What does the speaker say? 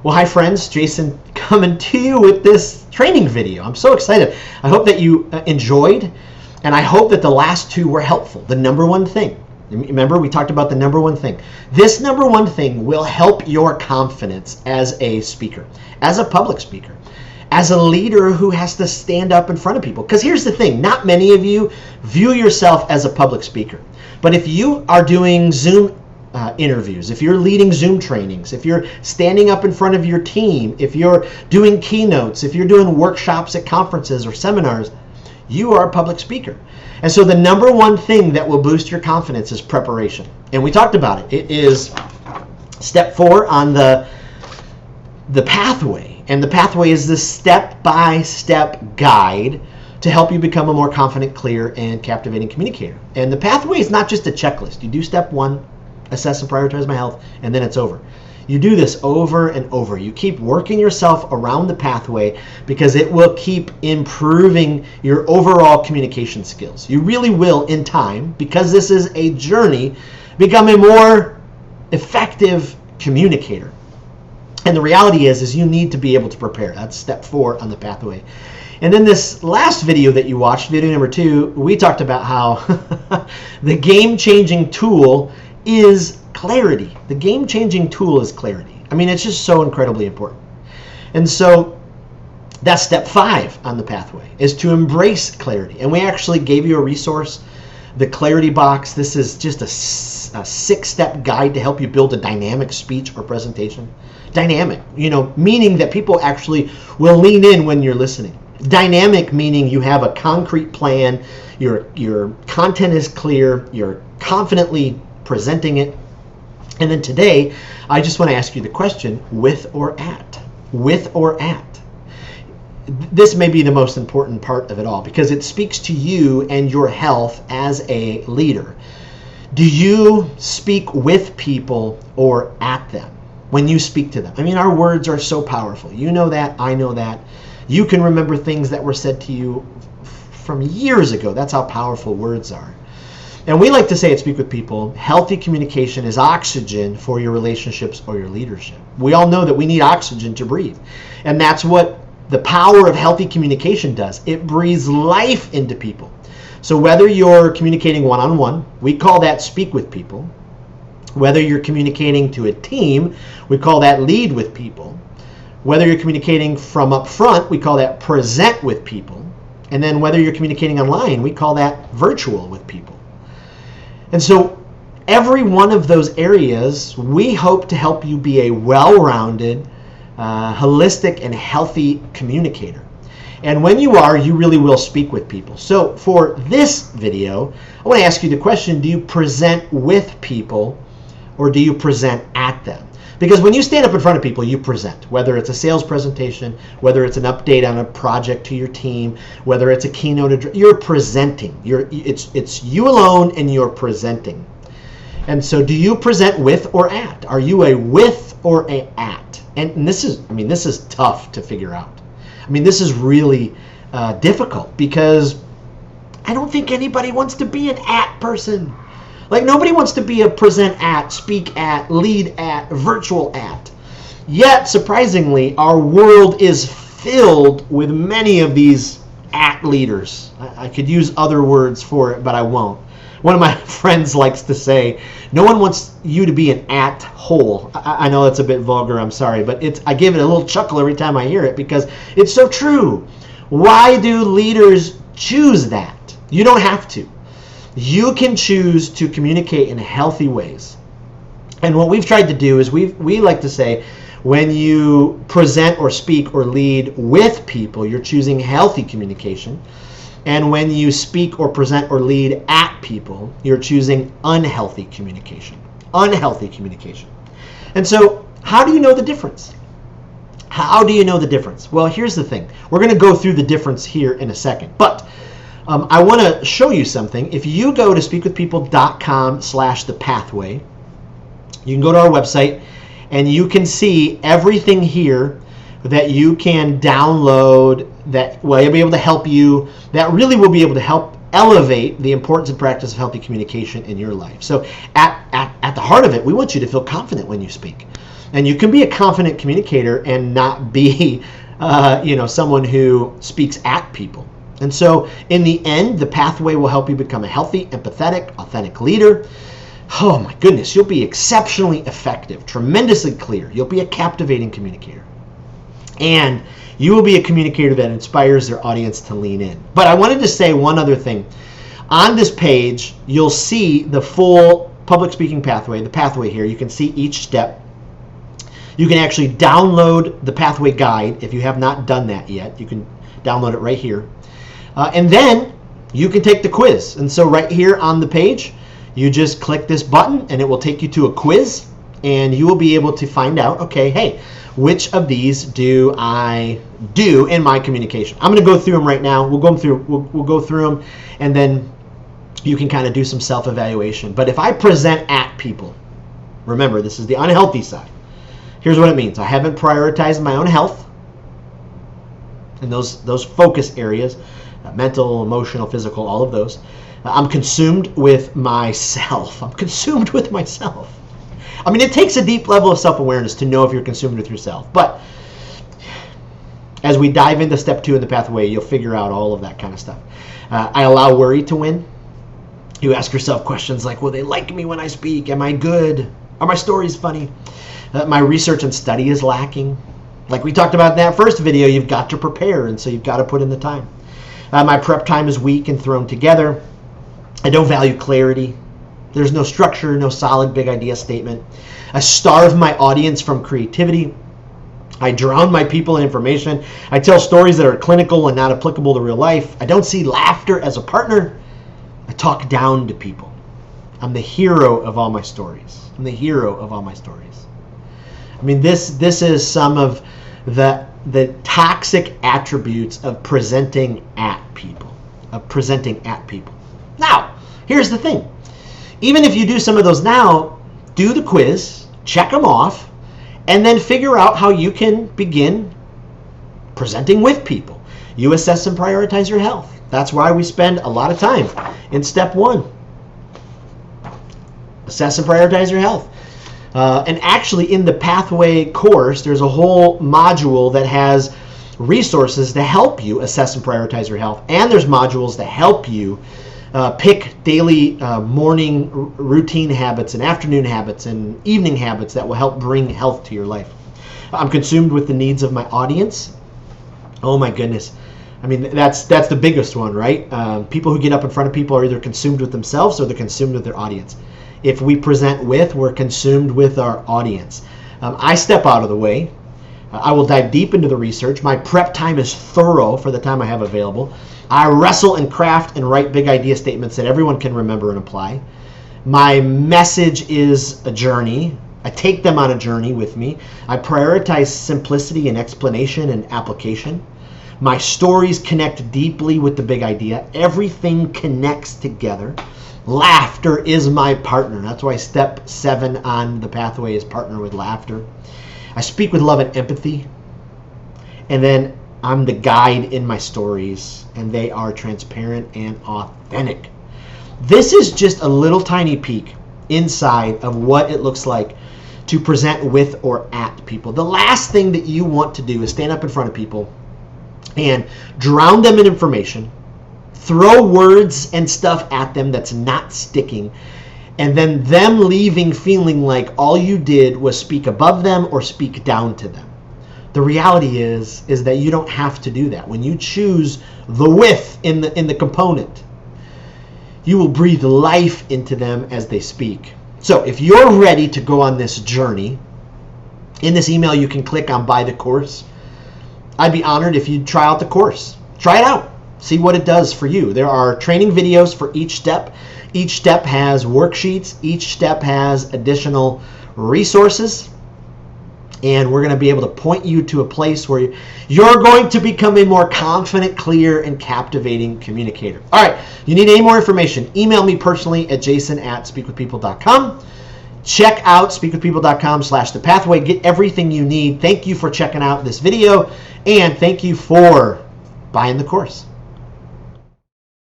Well, hi friends, Jason coming to you with this training video. I'm so excited. I hope that you enjoyed, and I hope that the last two were helpful. The number one thing. Remember, we talked about the number one thing. This number one thing will help your confidence as a speaker, as a public speaker, as a leader who has to stand up in front of people. Because here's the thing, not many of you view yourself as a public speaker. But if you are doing Zoom interviews, if you're leading Zoom trainings, if you're standing up in front of your team, if you're doing keynotes, if you're doing workshops at conferences or seminars, you are a public speaker. And so the number one thing that will boost your confidence is preparation. And we talked about it. It is step 4 on the pathway. And the pathway is this step-by-step guide to help you become a more confident, clear, and captivating communicator. And the pathway is not just a checklist. You do step 1, assess and prioritize my health, and then it's over. You do this over and over. You keep working yourself around the pathway because it will keep improving your overall communication skills. You really will, in time, because this is a journey, become a more effective communicator. And the reality is you need to be able to prepare. That's step 4 on the pathway. And then this last video that you watched, video number 2, we talked about how the game-changing tool is clarity. The game-changing tool is clarity. I mean, it's just so incredibly important. And so that's step 5 on the pathway, is to embrace clarity. And we actually gave you a resource, the Clarity Box. This is just a 6-step guide to help you build a dynamic speech or presentation. Dynamic, meaning that people actually will lean in when you're listening. Dynamic meaning you have a concrete plan, your content is clear, you're confidently presenting it. And then today, I just want to ask you the question, with or at? With or at? This may be the most important part of it all because it speaks to you and your health as a leader. Do you speak with people or at them when you speak to them? I mean, our words are so powerful. You know that, I know that. You can remember things that were said to you from years ago. That's how powerful words are. And we like to say at Speak With People, healthy communication is oxygen for your relationships or your leadership. We all know that we need oxygen to breathe. And that's what the power of healthy communication does. It breathes life into people. So whether you're communicating one-on-one, we call that Speak With People. Whether you're communicating to a team, we call that Lead With People. Whether you're communicating from up front, we call that Present With People. And then whether you're communicating online, we call that Virtual With People. And so every one of those areas, we hope to help you be a well-rounded, holistic, and healthy communicator. And when you are, you really will speak with people. So for this video, I want to ask you the question, do you present with people or do you present at them? Because when you stand up in front of people, you present, whether it's a sales presentation, whether it's an update on a project to your team, whether it's a keynote address, you're presenting. It's you alone and you're presenting. And so do you present with or at? Are you a with or a at? And this is tough to figure out. I mean, this is really difficult because I don't think anybody wants to be an at person. Like nobody wants to be a present at, speak at, lead at, virtual at. Yet, surprisingly, our world is filled with many of these at leaders. I could use other words for it, but I won't. One of my friends likes to say, no one wants you to be an at hole. I know that's a bit vulgar, I'm sorry, but I give it a little chuckle every time I hear it because it's so true. Why do leaders choose that? You don't have to. You can choose to communicate in healthy ways. And what we've tried to do is we like to say, when you present or speak or lead with people, you're choosing healthy communication. And when you speak or present or lead at people, you're choosing unhealthy communication. Unhealthy communication. And so, how do you know the difference? How do you know the difference? Well, here's the thing. We're going to go through the difference here in a second. But I want to show you something. If you go to speakwithpeople.com/thepathway, you can go to our website and you can see everything here that you can download that will be able to help you, that really will be able to help elevate the importance and practice of healthy communication in your life. So at the heart of it, we want you to feel confident when you speak. And you can be a confident communicator and not be someone who speaks at people. And so in the end, the pathway will help you become a healthy, empathetic, authentic leader. Oh my goodness, you'll be exceptionally effective, tremendously clear. You'll be a captivating communicator. And you will be a communicator that inspires their audience to lean in. But I wanted to say one other thing. On this page, you'll see the full public speaking pathway, the pathway here. You can see each step. You can actually download the pathway guide if you have not done that yet. You can download it right here. And then you can take the quiz. And so right here on the page, you just click this button and it will take you to a quiz, and you will be able to find out, okay, hey, which of these do I do in my communication? I'm going to go through them right now. We'll go through them, and then you can kind of do some self-evaluation. But if I present at people, remember, this is the unhealthy side. Here's what it means. I haven't prioritized my own health in those focus areas, mental, emotional, physical, all of those. I'm consumed with myself. I mean, it takes a deep level of self-awareness to know if you're consumed with yourself. But as we dive into step 2 in the pathway, you'll figure out all of that kind of stuff. I allow worry to win. You ask yourself questions like, will they like me when I speak? Am I good? Are my stories funny? My research and study is lacking. Like we talked about in that first video, you've got to prepare, and so you've got to put in the time. My prep time is weak and thrown together. I don't value clarity. There's no structure, no solid big idea statement. I starve my audience from creativity. I drown my people in information. I tell stories that are clinical and not applicable to real life. I don't see laughter as a partner. I talk down to people. I'm the hero of all my stories. I mean, this is some of the toxic attributes of presenting at people. Now, here's the thing. Even if you do some of those now, do the quiz, check them off, and then figure out how you can begin presenting with people. You assess and prioritize your health. That's why we spend a lot of time in step 1. Assess and prioritize your health. And actually in the Pathway course, there's a whole module that has resources to help you assess and prioritize your health. And there's modules to help you pick daily morning routine habits and afternoon habits and evening habits that will help bring health to your life. I'm consumed with the needs of my audience. Oh my goodness. I mean, that's the biggest one, right? People who get up in front of people are either consumed with themselves or they're consumed with their audience. If we present with, we're consumed with our audience. I step out of the way. I will dive deep into the research. My prep time is thorough for the time I have available. I wrestle and craft and write big idea statements that everyone can remember and apply. My message is a journey. I take them on a journey with me. I prioritize simplicity and explanation and application. My stories connect deeply with the big idea. Everything connects together. Laughter is my partner. That's why step 7 on the pathway is partner with laughter. I speak with love and empathy. And then I'm the guide in my stories, and they are transparent and authentic. This is just a little tiny peek inside of what it looks like to present with or at people. The last thing that you want to do is stand up in front of people and drown them in information, throw words and stuff at them that's not sticking, and then them leaving feeling like all you did was speak above them or speak down to them. The reality is that you don't have to do that. When you choose the with in the component, you will breathe life into them as they speak. So if you're ready to go on this journey, in this email you can click on buy the course. I'd be honored if you'd try out the course. Try it out. See what it does for you. There are training videos for each step. Each step has worksheets. Each step has additional resources. And we're going to be able to point you to a place where you're going to become a more confident, clear, and captivating communicator. All right. You need any more information, email me personally at jason@speakwithpeople.com. Check out speakwithpeople.com/thepathway. Get everything you need. Thank you for checking out this video, and thank you for buying the course.